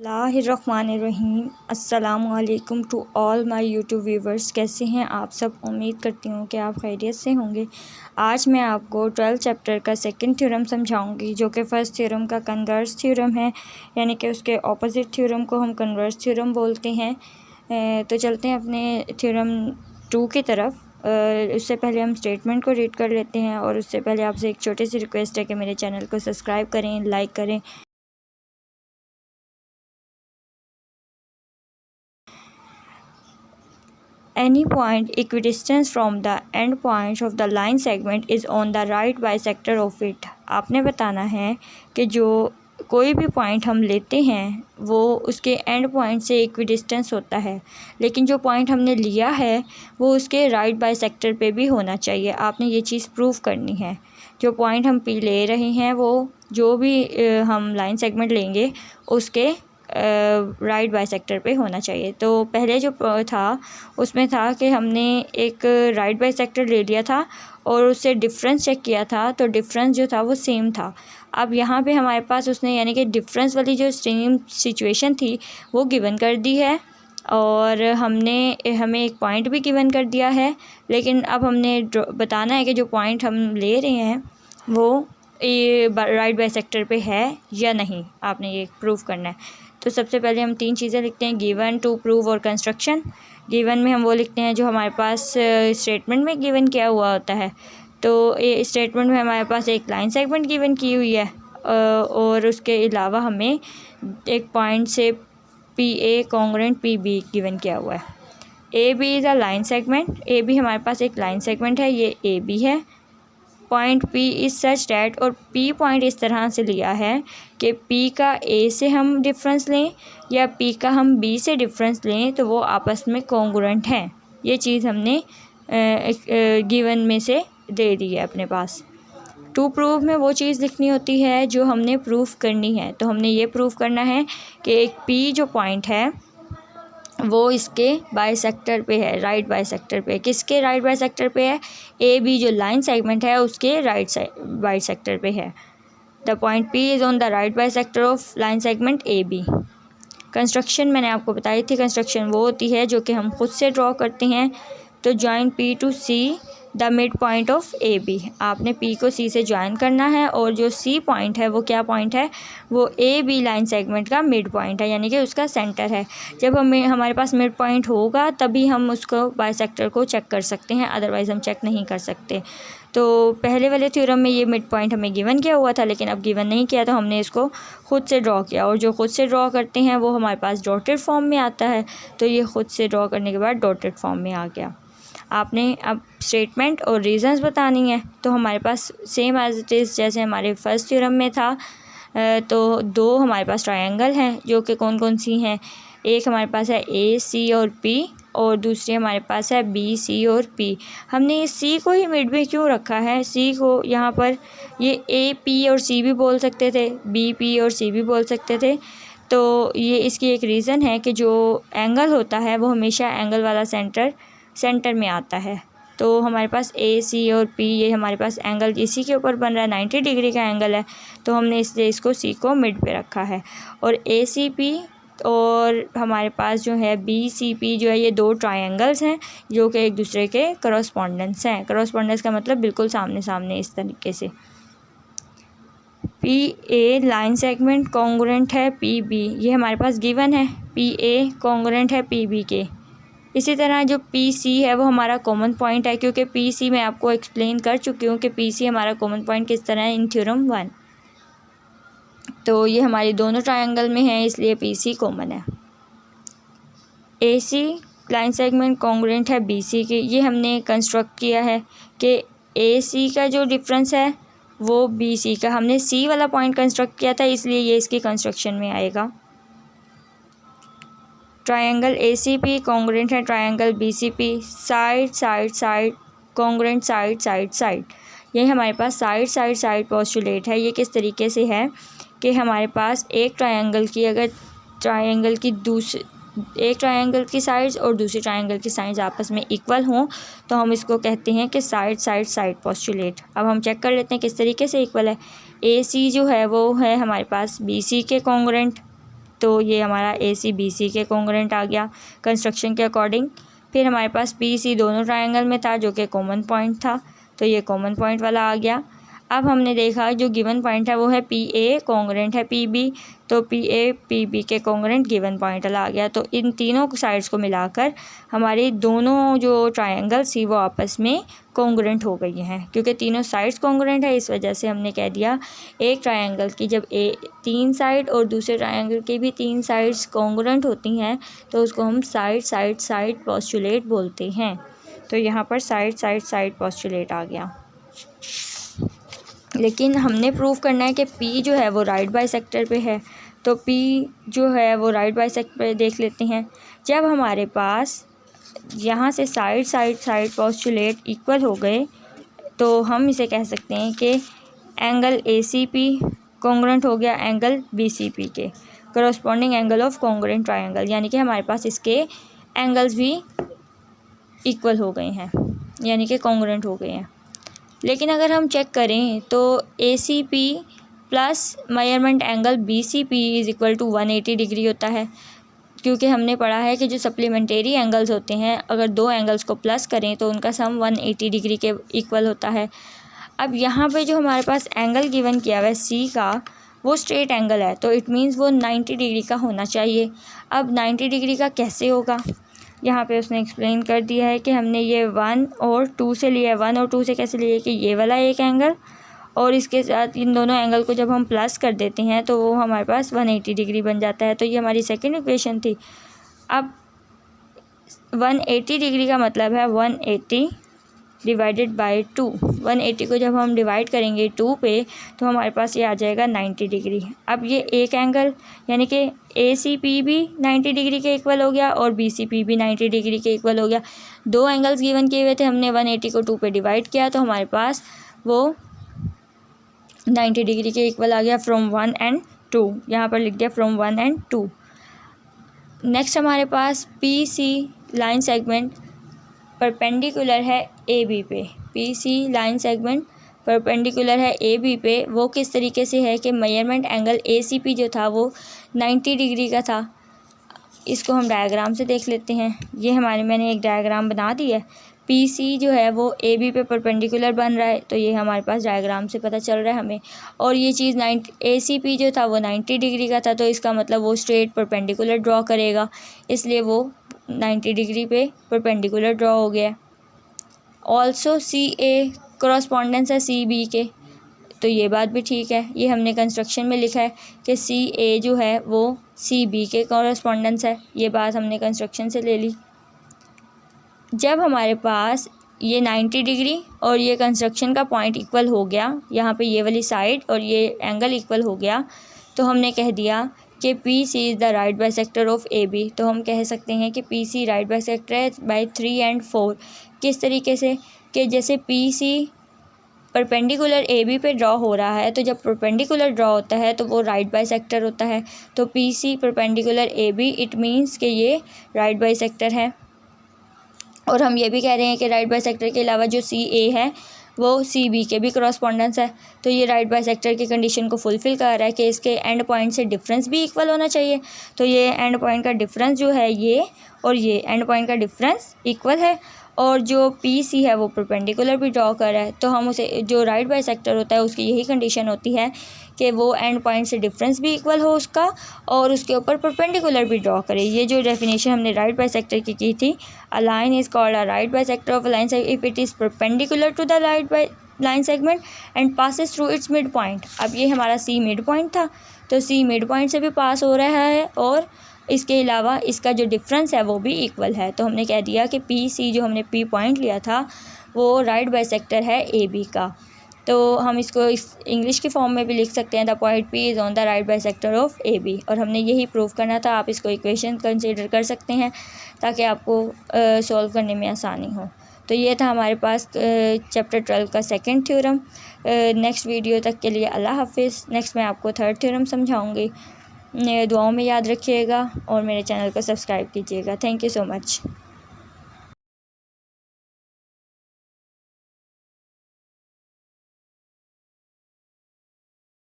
बिस्मिल्लाहिर्रहमानिर्रहीम। अस्सलामुअलैकुम to all my YouTube viewers. कैसे हैं आप सब? उम्मीद करती हूँ कि आप खैरियत से होंगे। आज मैं आपको 12th चैप्टर का सेकंड थ्योरम समझाऊंगी, जो कि फ़र्स्ट थ्योरम का कन्वर्स थ्योरम है, यानी कि उसके ऑपोजिट थ्योरम को हम कन्वर्स थ्योरम बोलते हैं। तो चलते हैं अपने थ्योरम 2 की तरफ। उससे पहले हम स्टेटमेंट को रीड कर लेते हैं, और उससे पहले आपसे एक छोटी सी रिक्वेस्ट है कि मेरे चैनल को सब्सक्राइब करें, लाइक करें। Any point equidistant from the end points of the line segment is on the right bisector of it। आपने बताना है कि जो कोई भी पॉइंट हम लेते हैं वो उसके एंड पॉइंट से इक्विडिस्टेंस होता है, लेकिन जो पॉइंट हमने लिया है वो उसके राइट बाइसेक्टर पे भी होना चाहिए। आपने ये चीज़ प्रूव करनी है। जो पॉइंट हम पी ले रहे हैं वो जो भी हम लाइन सेगमेंट लेंगे उसके राइट बाइसेक्टर पे होना चाहिए। तो पहले जो था उसमें था कि हमने एक राइट बाइसेक्टर ले लिया था और उससे डिफरेंस चेक किया था, तो डिफरेंस जो था वो सेम था। अब यहाँ पे हमारे पास उसने यानी कि डिफरेंस वाली जो सेम सिचुएशन थी वो गिवन कर दी है, और हमें एक पॉइंट भी गिवन कर दिया है। लेकिन अब हमने बताना है कि जो पॉइंट हम ले रहे हैं वो राइट बाइसेक्टर पे है या नहीं। आपने ये प्रूव करना है। तो सबसे पहले हम 3 चीज़ें लिखते हैं: गिवन, टू प्रूव और कंस्ट्रक्शन। गिवन में हम वो लिखते हैं जो हमारे पास स्टेटमेंट में गिवन किया हुआ होता है। तो ये स्टेटमेंट में हमारे पास एक लाइन सेगमेंट गिवन की हुई है, और उसके अलावा हमें एक पॉइंट से P A congruent P B given किया हुआ है। A B is a line segment. A B हमारे पास एक लाइन सेगमेंट है, ये ए बी है। Point P is such that, और P पॉइंट इस तरह से लिया है कि P का A से हम डिफरेंस लें या P का हम B से डिफरेंस लें तो वो आपस में कॉन्ग्रुएंट हैं। ये चीज़ हमने गिवन में से दे दी है अपने पास। टू प्रूव में वो चीज़ लिखनी होती है जो हमने प्रूफ करनी है। तो हमने ये प्रूफ करना है कि एक P जो पॉइंट है वो इसके बाइसेक्टर पे है, राइट बाइसेक्टर पे। किसके राइट बाइसेक्टर पे है? ए बी जो लाइन सेगमेंट है उसके राइट बाइसेक्टर पे है। The point P is on the right bisector of line segment A B. Construction मैंने आपको बताई थी। कंस्ट्रक्शन वो होती है जो कि हम खुद से ड्रॉ करते हैं। तो join P to C the mid point of A B. आपने पी को सी से ज्वाइन करना है, और जो सी पॉइंट है वो क्या पॉइंट है? वो ए बी लाइन सेगमेंट का मिड पॉइंट है, यानी कि उसका सेंटर है। जब हमारे पास मिड पॉइंट होगा तभी हम उसको बाइसेक्टर को चेक कर सकते हैं, अदरवाइज़ हम चेक नहीं कर सकते। तो पहले वाले थ्योरम में ये मिड पॉइंट हमें गिवन किया हुआ था, लेकिन अब गिवन नहीं किया तो हमने इसको खुद से ड्रॉ किया, और जो खुद से ड्रॉ करते हैं वो हमारे पास डॉटेड फॉर्म में आता है। तो ये खुद से ड्रॉ करने के बाद डॉटेड फॉर्म में आ गया। आपने अब स्टेटमेंट और रीज़न्स बतानी है। तो हमारे पास सेम एज इट इज़ जैसे हमारे फर्स्ट थ्योरम में था। तो 2 हमारे पास ट्रायंगल हैं जो कि कौन कौन सी हैं? एक हमारे पास है ए सी और पी, और दूसरी हमारे पास है बी सी और पी। हमने इस सी को ही मिड में क्यों रखा है? सी को यहाँ पर ये ए पी और सी भी बोल सकते थे, बी पी और सी भी बोल सकते थे। तो ये इसकी एक रीज़न है कि जो एंगल होता है वो हमेशा एंगल वाला सेंटर में आता है। तो हमारे पास ए सी और पी, ये हमारे पास एंगल इसी के ऊपर बन रहा है, 90 डिग्री का एंगल है। तो हमने इसलिए इसको सी को मिड पे रखा है। और ए सी पी और हमारे पास जो है बी सी पी जो है, ये 2 ट्रायंगल्स हैं जो कि एक दूसरे के करस्पॉन्डेंस हैं। करस्पॉन्डेंस का मतलब बिल्कुल सामने सामने इस तरीके से। पी ए लाइन सेगमेंट कॉन्ग्रुएंट है पी बी, ये हमारे पास गिवन है। पी ए कॉन्ग्रुएंट है पी बी के। इसी तरह जो पी सी है वो हमारा कॉमन पॉइंट है, क्योंकि पी सी मैं आपको एक्सप्लेन कर चुकी हूँ कि पी सी हमारा कॉमन पॉइंट किस तरह है इन थ्योरम 1। तो ये हमारी दोनों ट्रायंगल में है, इसलिए पी सी कॉमन है। ए सी लाइन सेगमेंट कॉन्ग्रुएंट है बी सी की। ये हमने कंस्ट्रक्ट किया है कि ए सी का जो डिफरेंस है वो बी सी का, हमने सी वाला पॉइंट कंस्ट्रक्ट किया था, इसलिए ये इसकी कंस्ट्रक्शन में आएगा। Triangle A C P congruent है triangle B C P. Side side side congruent side side side, ये हमारे पास साइड साइड साइड पोस्टुलेट है। ये किस तरीके से है कि हमारे पास एक ट्रायंगल की अगर एक ट्रायंगल की साइड्स और दूसरी ट्रायंगल की साइड्स आपस में इक्वल हों तो हम इसको कहते हैं कि साइड साइड साइड पोस्टुलेट। अब हम चेक कर लेते हैं किस तरीके से इक्वल है। ए सी जो है वो है हमारे पास बी सी के कॉन्ग्रुएंट, तो ये हमारा AC BC के कॉन्ग्रुएंट आ गया कंस्ट्रक्शन के अकॉर्डिंग। फिर हमारे पास PC दोनों ट्रायंगल में था जो कि कॉमन पॉइंट था, तो ये कॉमन पॉइंट वाला आ गया। अब हमने देखा जो गिवन पॉइंट है वो है PA कॉन्ग्रुएंट है PB, तो PA PB के कॉन्ग्रुएंट गिवन पॉइंट वाला आ गया। तो इन तीनों साइड्स को मिलाकर हमारी दोनों जो ट्रायंगल्स थी वो आपस में कॉन्ग्रुएंट हो गई हैं। क्योंकि तीनों साइड्स कॉन्ग्रुएंट है इस वजह से हमने कह दिया एक ट्रायंगल की जब 3 साइड और दूसरे ट्रायंगल की भी 3 साइड्स कॉन्ग्रुएंट होती हैं तो उसको हम साइड साइड साइड पोस्टुलेट बोलते हैं। तो यहाँ पर साइड साइड साइड पोस्टुलेट आ गया। लेकिन हमने प्रूव करना है कि P जो है वो राइट बाइसेक्टर पे है, तो P जो है वो राइट बाइसेक्टर पे देख लेते हैं। जब हमारे पास यहाँ से side side side postulate equal हो गए तो हम इसे कह सकते हैं कि एंगल ACP कॉन्ग्रुएंट हो गया एंगल BCP के, corresponding angle of congruent triangle, यानी कि हमारे पास इसके एंगल्स भी इक्वल हो गए हैं, यानी कि कॉन्ग्रुएंट हो गए हैं। लेकिन अगर हम चेक करें तो ACP plus measurement angle BCP is equal to 180 degree होता है, क्योंकि हमने पढ़ा है कि जो सप्लीमेंट्री एंगल्स होते हैं अगर दो एंगल्स को प्लस करें तो उनका सम 180 डिग्री के इक्वल होता है। अब यहाँ पे जो हमारे पास एंगल गिवन किया हुआ है C का वो स्ट्रेट एंगल है, तो इट मीन्स वो 90 डिग्री का होना चाहिए। अब 90 डिग्री का कैसे होगा, यहाँ पे उसने एक्सप्लेन कर दिया है कि हमने ये 1 और 2 से लिया है। 1 और 2 से कैसे लिए कि ये वाला एक एंगल और इसके साथ इन दोनों एंगल को जब हम प्लस कर देते हैं तो वो हमारे पास 180 डिग्री बन जाता है। तो ये हमारी सेकंड इक्वेशन थी। अब 180 डिग्री का मतलब है 180 डिवाइडेड बाय 2। 180 को जब हम डिवाइड करेंगे 2 पे तो हमारे पास ये आ जाएगा 90 डिग्री। अब ये एक एंगल यानी कि ACP भी 90 डिग्री के इक्वल हो गया और BCP भी 90 डिग्री के इक्वल हो गया। दो एंगल्स गिवन किए हुए थे, हमने 180 को 2 पे डिवाइड किया तो हमारे पास वो 90 डिग्री के इक्वल आ गया फ्रॉम 1 एंड 2। यहाँ पर लिख दिया फ्रॉम 1 एंड 2। नेक्स्ट हमारे पास PC लाइन सेगमेंट परपेंडिकुलर है AB पे। PC लाइन सेगमेंट परपेंडिकुलर है AB पे। वो किस तरीके से है कि मेजरमेंट एंगल ACP जो था वो 90 डिग्री का था। इसको हम डायग्राम से देख लेते हैं। ये मैंने एक डायग्राम बना दी है। PC जो है वो AB पे परपेंडिकुलर बन रहा है, तो ये हमारे पास डायग्राम से पता चल रहा है हमें। और ये चीज़ ACP जो था वो 90 डिग्री का था, तो इसका मतलब वो स्ट्रेट परपेंडिकुलर ड्रॉ करेगा, इसलिए वो 90 डिग्री पे परपेंडिकुलर ड्रॉ हो गया। ऑल्सो CA करस्पॉन्डेंस है CB के, तो ये बात भी ठीक है। ये हमने कंस्ट्रक्शन में लिखा है कि CA जो है वो CB के करस्पॉन्डेंस है। ये बात हमने कंस्ट्रक्शन से ले ली। जब हमारे पास ये 90 डिग्री और ये कंस्ट्रक्शन का पॉइंट इक्वल हो गया, यहाँ पे ये वाली साइड और ये एंगल इक्वल हो गया, तो हमने कह दिया कि PC is the right bisector of AB। तो हम कह सकते हैं कि PC राइट बाइसेक्टर है बाय 3 एंड 4। किस तरीके से कि जैसे PC परपेंडिकुलर AB पे ड्रॉ हो रहा है, तो जब परपेंडिकुलर ड्रॉ होता है तो वो राइट बाइसेक्टर होता है। तो PC perpendicular AB it means कि ये राइट बाइसेक्टर है। और हम ये भी कह रहे हैं कि राइट बाइसेक्टर के अलावा जो CA है वो CB के भी करस्पॉन्डेंस है। तो ये राइट बाइसेक्टर की कंडीशन को फुलफ़िल कर रहा है कि इसके एंड पॉइंट से डिफरेंस भी इक्वल होना चाहिए। तो ये एंड पॉइंट का डिफरेंस जो है ये और ये एंड पॉइंट का डिफरेंस इक्वल है, और जो PC है वो परपेंडिकुलर भी ड्रॉ कर रहा है। तो हम उसे जो राइट बाइसेक्टर होता है उसकी यही कंडीशन होती है कि वो एंड पॉइंट से डिफरेंस भी इक्वल हो उसका और उसके ऊपर परपेंडिकुलर भी ड्रॉ करे। ये जो डेफिनेशन हमने राइट बाइसेक्टर की थी, a line is called a right bisector of a line if it is perpendicular to the right line segment and passes through its mid point. अब ये हमारा C मिड पॉइंट था, तो C mid point से भी पास हो रहा है और इसके अलावा इसका जो डिफरेंस है वो भी इक्वल है। तो हमने कह दिया कि PC जो हमने P पॉइंट लिया था वो राइट बाइसेक्टर है AB का। तो हम इसको इस इंग्लिश की फॉर्म में भी लिख सकते हैं, the point P is on the right bisector of AB। और हमने यही प्रूव करना था। आप इसको इक्वेशन कंसीडर कर सकते हैं ताकि आपको सॉल्व करने में आसानी हो। तो ये था हमारे पास चैप्टर 12 का सेकंड थ्योरम। नेक्स्ट वीडियो तक के लिए अल्लाह हाफिज़। नेक्स्ट मैं आपको थर्ड थ्योरम समझाऊँगी। दुआओं में याद रखिएगा और मेरे चैनल को सब्सक्राइब कीजिएगा। Thank you so much.